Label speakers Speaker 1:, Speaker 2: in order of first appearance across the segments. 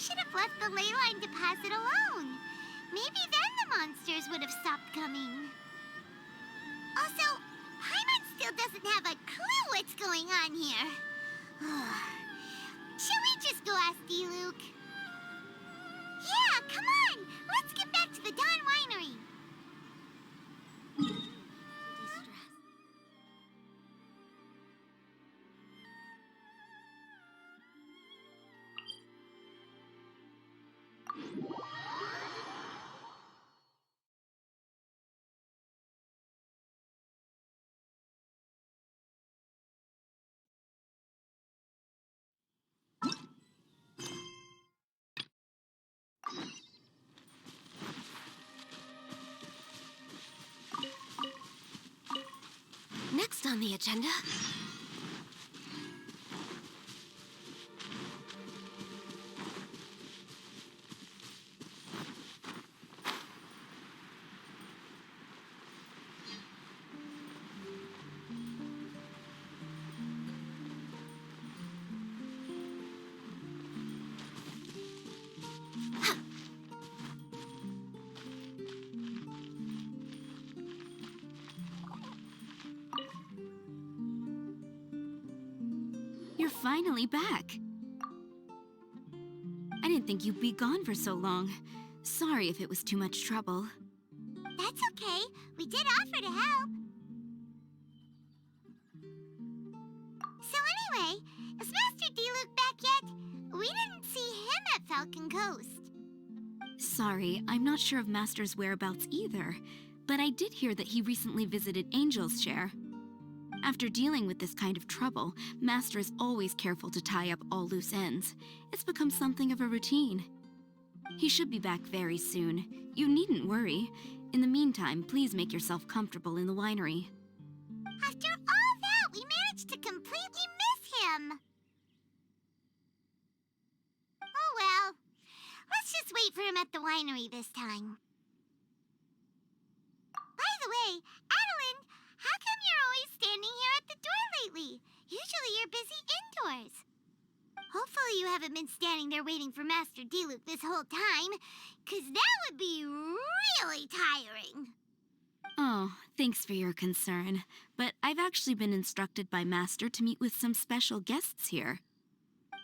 Speaker 1: should have left the ley line deposit alone. Maybe then the monsters would have stopped coming. Also, Paimon still doesn't have a clue what's going on here. Should we just go ask Diluc? Yeah, come on! Let's get back to the Dawn Winery.
Speaker 2: Next on the agenda... You're finally back. I didn't think you'd be gone for so long. Sorry if it was too much trouble.
Speaker 1: That's okay. We did offer to help. So anyway, is Master Diluc back yet? We didn't see him at Falcon Coast.
Speaker 2: Sorry, I'm not sure of Master's whereabouts either, but I did hear that he recently visited Angel's Share. After dealing with this kind of trouble, Master is always careful to tie up all loose ends. It's become something of a routine. He should be back very soon. You needn't worry. In the meantime, please make yourself comfortable in the winery.
Speaker 1: After all that, we managed to completely miss him. Oh well. Let's just wait for him at the winery this time. By the way, Adeline, how come you're always standing here at the door lately? Usually you're busy indoors. Hopefully you haven't been standing there waiting for Master Diluc this whole time, 'cause that would be really tiring.
Speaker 2: Oh, thanks for your concern. But I've actually been instructed by Master to meet with some special guests here.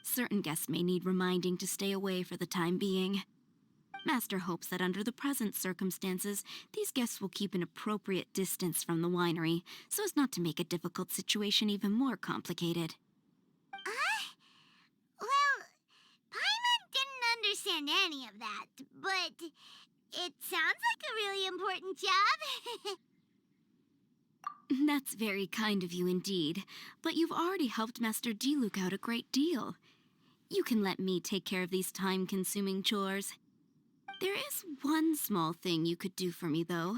Speaker 2: Certain guests may need reminding to stay away for the time being. Master hopes that under the present circumstances, these guests will keep an appropriate distance from the winery, so as not to make a difficult situation even more complicated.
Speaker 1: Well, Paimon didn't understand any of that, but it sounds like a really important job.
Speaker 2: That's very kind of you indeed, but you've already helped Master Diluc out a great deal. You can let me take care of these time-consuming chores. There is one small thing you could do for me, though.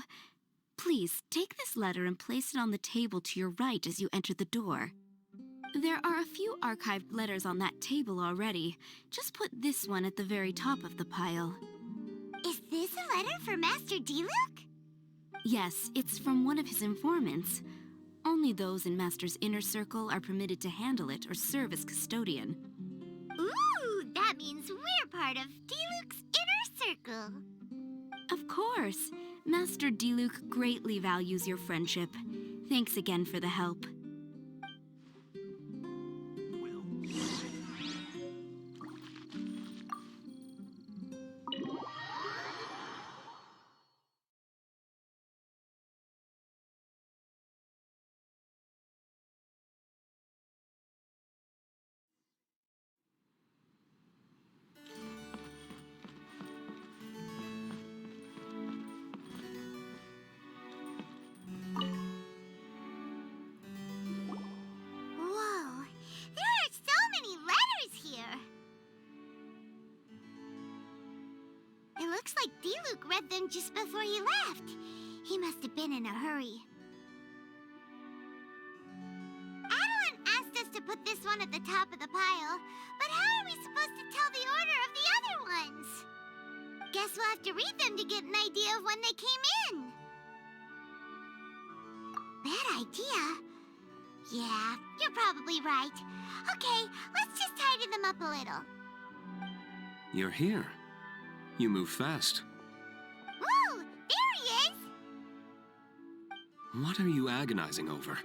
Speaker 2: Please, take this letter and place it on the table to your right as you enter the door. There are a few archived letters on that table already. Just put this one at the very top of the pile.
Speaker 1: Is this a letter for Master Diluc?
Speaker 2: Yes, it's from one of his informants. Only those in Master's inner circle are permitted to handle it or serve as custodian.
Speaker 1: Ooh, that means we're part of Diluc's inner circle.
Speaker 2: Of course. Master Diluc greatly values your friendship. Thanks again for the help.
Speaker 1: Whoa, there are so many letters here. It looks like Diluc read them just before he left. He must have been in a hurry. Adeline asked us to put this one at the top of the pile, but how are we supposed to tell the order of the other ones? Guess we'll have to read them to get an idea of when they came in. Bad idea. Yeah, you're probably right. Okay, let's just tidy them up a little.
Speaker 3: You're here. You move fast.
Speaker 1: Woo! There he is!
Speaker 3: What are you agonizing over?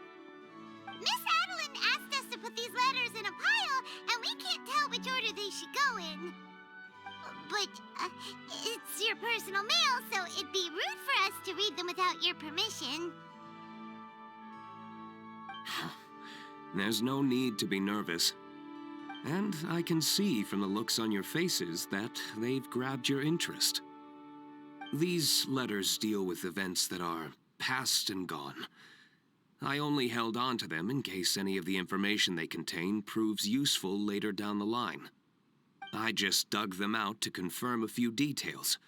Speaker 1: Miss Adeline asked us to put these letters in a pile, and we can't tell which order they should go in. But, it's your personal mail, so it'd be rude for us to read them without your permission.
Speaker 3: There's no need to be nervous. And I can see from the looks on your faces that they've grabbed your interest. These letters deal with events that are past and gone. I only held on to them in case any of the information they contain proves useful later down the line. I just dug them out to confirm a few details.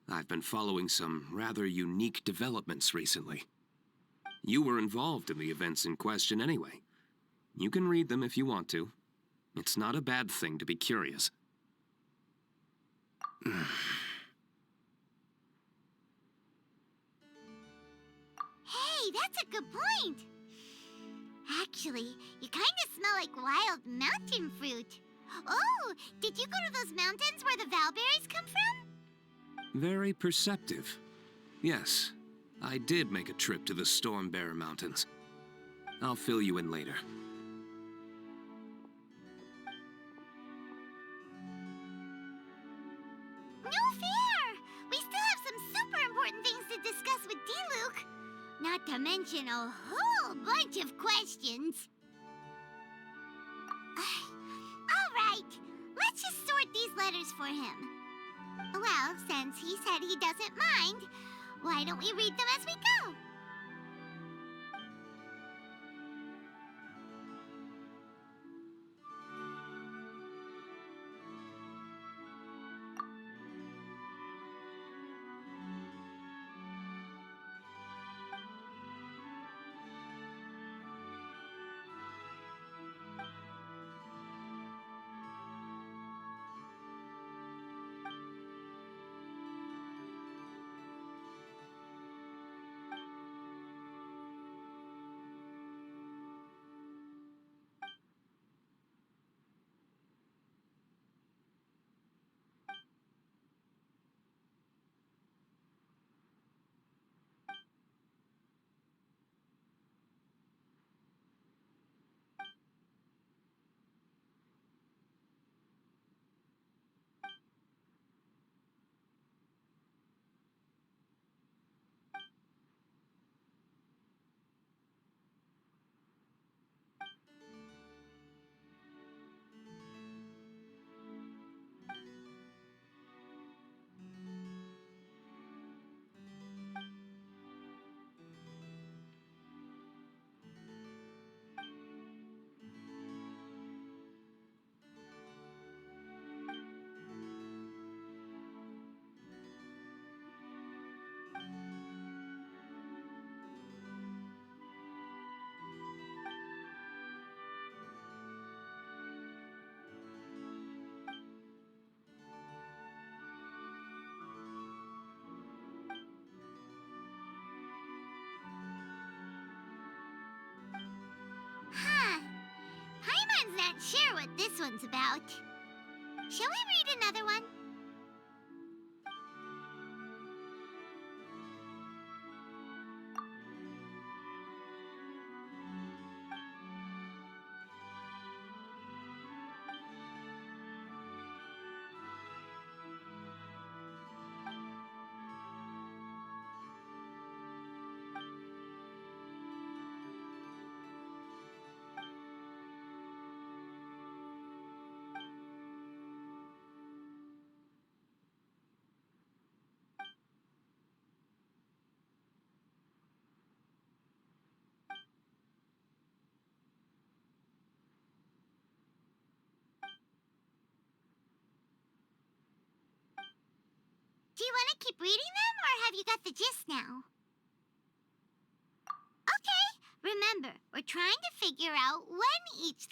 Speaker 3: I've been following some rather unique developments recently. You were involved in the events in question anyway. You can read them if you want to. It's not a bad thing to be curious.
Speaker 1: Hey, that's a good point. Actually, you kind of smell like wild mountain fruit. Oh, did you go to those mountains where the valberries come from?
Speaker 3: Very perceptive. Yes, I did make a trip to the Stormbearer Mountains. I'll fill you in later.
Speaker 1: No fair! We still have some super important things to discuss with Diluc. Not to mention a whole bunch of questions. All right, let's just sort these letters for him. Well, since he said he doesn't mind, why don't we read them as we go? Huh. Paimon's not sure what this one's about. Shall we read another one? Do you want to keep reading them, or have you got the gist now? Okay, remember, we're trying to figure out when each...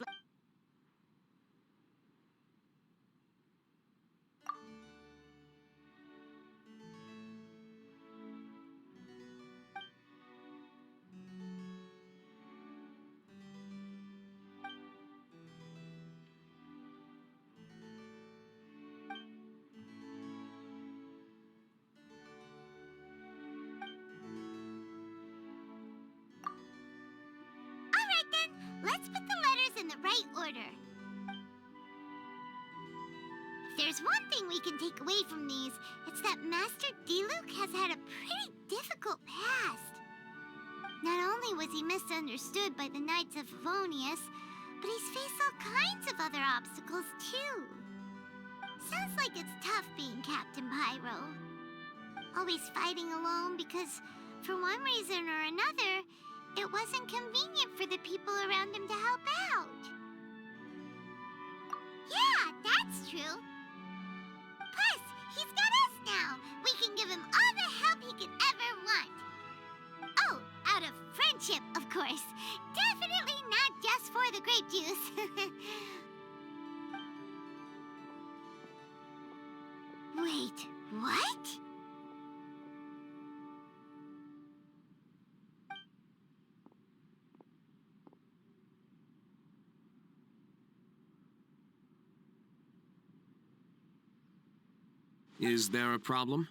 Speaker 1: order. If there's one thing we can take away from these, it's that Master Diluc has had a pretty difficult past. Not only was he misunderstood by the Knights of Favonius, but he's faced all kinds of other obstacles too. Sounds like it's tough being Captain Pyro. Always fighting alone because, for one reason or another, it wasn't convenient for the people around him to help out. Yeah, that's true. Plus, he's got us now. We can give him all the help he could ever want. Oh, out of friendship, of course. Definitely not just for the grape juice. Wait, what?
Speaker 3: Is there a problem?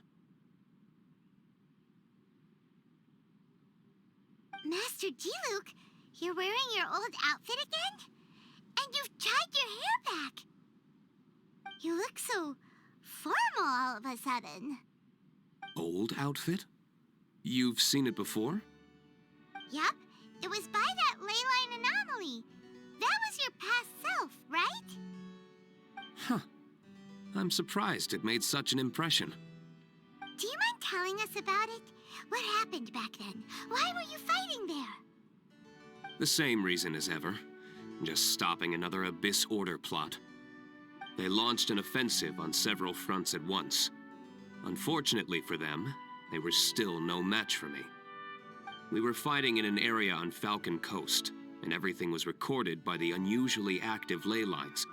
Speaker 1: Master Diluc, you're wearing your old outfit again? And you've tied your hair back. You look so formal all of a sudden.
Speaker 3: Old outfit? You've seen it before?
Speaker 1: Yup, it was by that ley line anomaly. That was your past self, right?
Speaker 3: Huh. I'm surprised it made such an impression.
Speaker 1: Do you mind telling us about it? What happened back then? Why were you fighting there?
Speaker 3: The same reason as ever. Just stopping another Abyss Order plot. They launched an offensive on several fronts at once. Unfortunately for them, they were still no match for me. We were fighting in an area on Falcon Coast, and everything was recorded by the unusually active ley lines.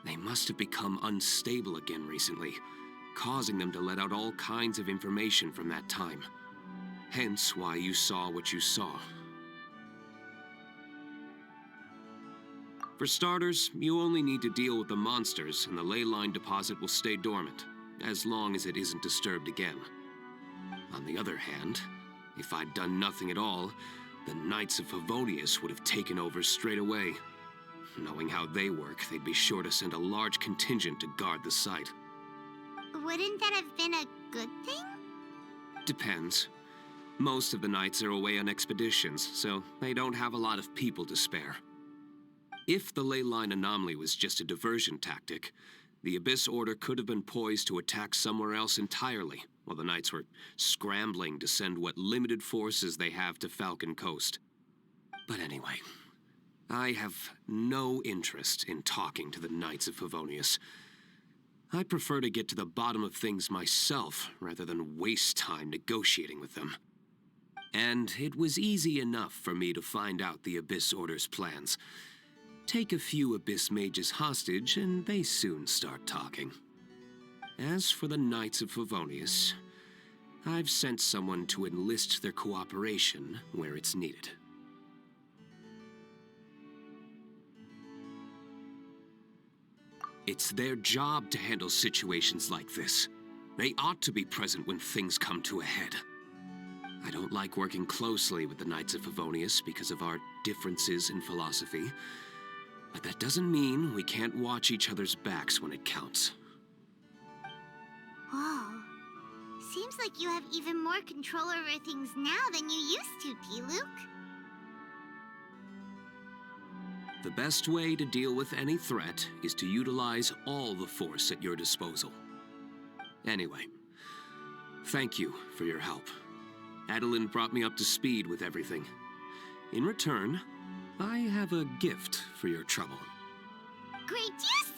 Speaker 3: They must have become unstable again recently, causing them to let out all kinds of information from that time. Hence why you saw what you saw. For starters, you only need to deal with the monsters and the ley line deposit will stay dormant, as long as it isn't disturbed again. On the other hand, if I'd done nothing at all, the Knights of Favonius would have taken over straight away. Knowing how they work, they'd be sure to send a large contingent to guard the site.
Speaker 1: Wouldn't that have been a good thing?
Speaker 3: Depends. Most of the knights are away on expeditions, so they don't have a lot of people to spare. If the ley line anomaly was just a diversion tactic, the Abyss Order could have been poised to attack somewhere else entirely, while the knights were scrambling to send what limited forces they have to Falcon Coast. But anyway, I have no interest in talking to the Knights of Favonius. I prefer to get to the bottom of things myself, rather than waste time negotiating with them. And it was easy enough for me to find out the Abyss Order's plans. Take a few Abyss mages hostage, and they soon start talking. As for the Knights of Favonius, I've sent someone to enlist their cooperation where it's needed. It's their job to handle situations like this. They ought to be present when things come to a head. I don't like working closely with the Knights of Favonius because of our differences in philosophy, but that doesn't mean we can't watch each other's backs when it counts.
Speaker 1: Whoa. Seems like you have even more control over things now than you used to, Diluc.
Speaker 3: The best way to deal with any threat is to utilize all the force at your disposal. Anyway, thank you for your help. Adeline brought me up to speed with everything. In return, I have a gift for your trouble.
Speaker 1: Grape juice?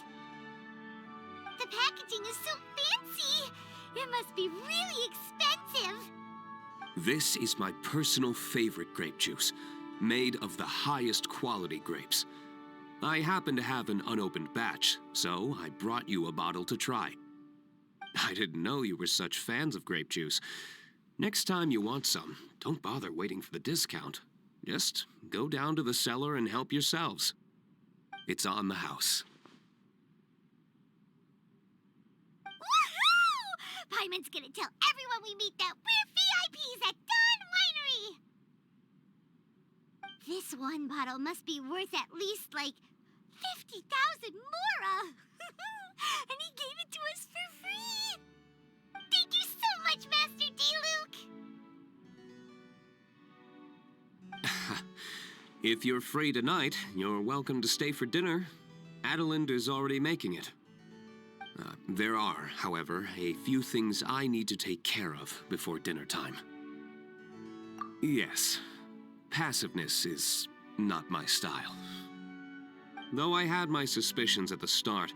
Speaker 1: The packaging is so fancy! It must be really expensive!
Speaker 3: This is my personal favorite grape juice, made of the highest quality grapes. I happen to have an unopened batch, so I brought you a bottle to try. I didn't know you were such fans of grape juice. Next time you want some, don't bother waiting for the discount. Just go down to the cellar and help yourselves. It's on the house.
Speaker 1: Woohoo! Paimon's gonna tell everyone we meet that we're VIPs at Dawn Winery! This one bottle must be worth at least, like, 50,000 mora! And he gave it to us for free! Thank you so much, Master Diluc!
Speaker 3: If you're free tonight, you're welcome to stay for dinner. Adeline is already making it. There are, however, a few things I need to take care of before dinner time. Yes, passiveness is not my style. Though I had my suspicions at the start,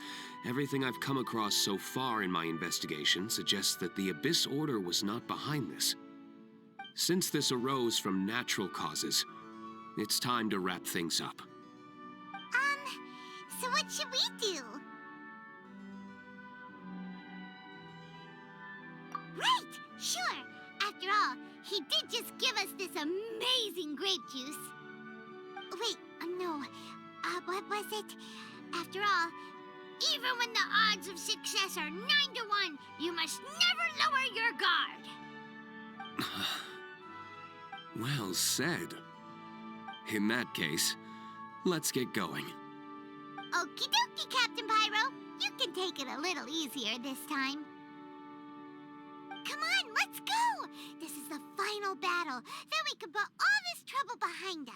Speaker 3: everything I've come across so far in my investigation suggests that the Abyss Order was not behind this. Since this arose from natural causes, it's time to wrap things up.
Speaker 1: So what should we do? Right! Sure! After all, he did just give us this amazing grape juice. Wait, no. What was it? After all, even when the odds of success are 9 to 1, you must never lower your guard.
Speaker 3: Well said. In that case, let's get going.
Speaker 1: Okie dokie, Captain Pyro. You can take it a little easier this time. Come on, let's go! This is the final battle. Then we can put all this trouble behind us.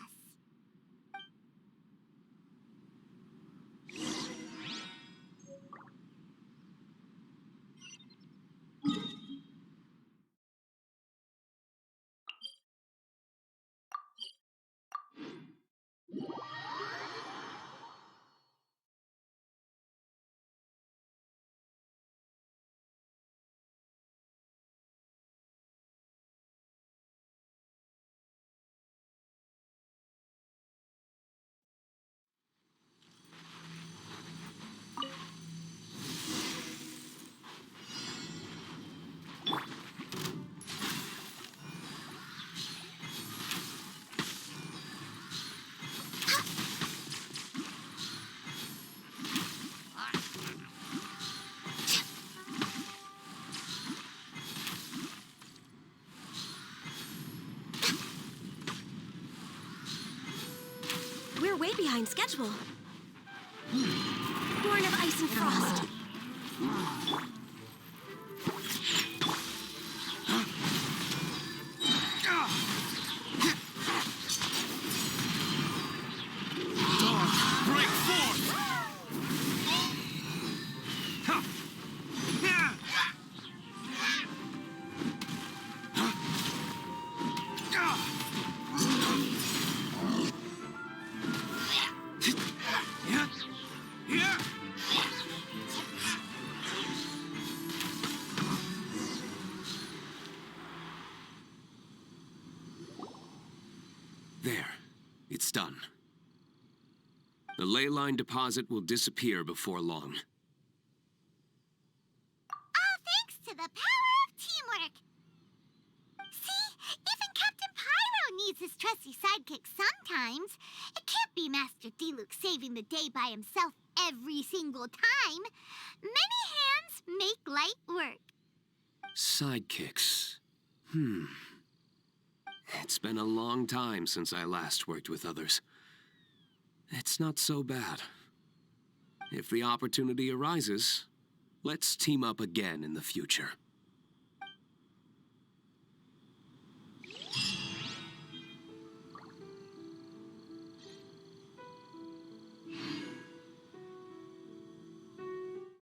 Speaker 4: We're way behind schedule. Born of ice and frost.
Speaker 3: Dawn, break forth! There. It's done. The ley line deposit will disappear before long.
Speaker 1: All thanks to the power of teamwork. See, even Captain Pyro needs his trusty sidekick sometimes. It can't be Master Diluc saving the day by himself every single time. Many hands make light work.
Speaker 3: Sidekicks. It's been a long time since I last worked with others. It's not so bad. If the opportunity arises, let's team up again in the future.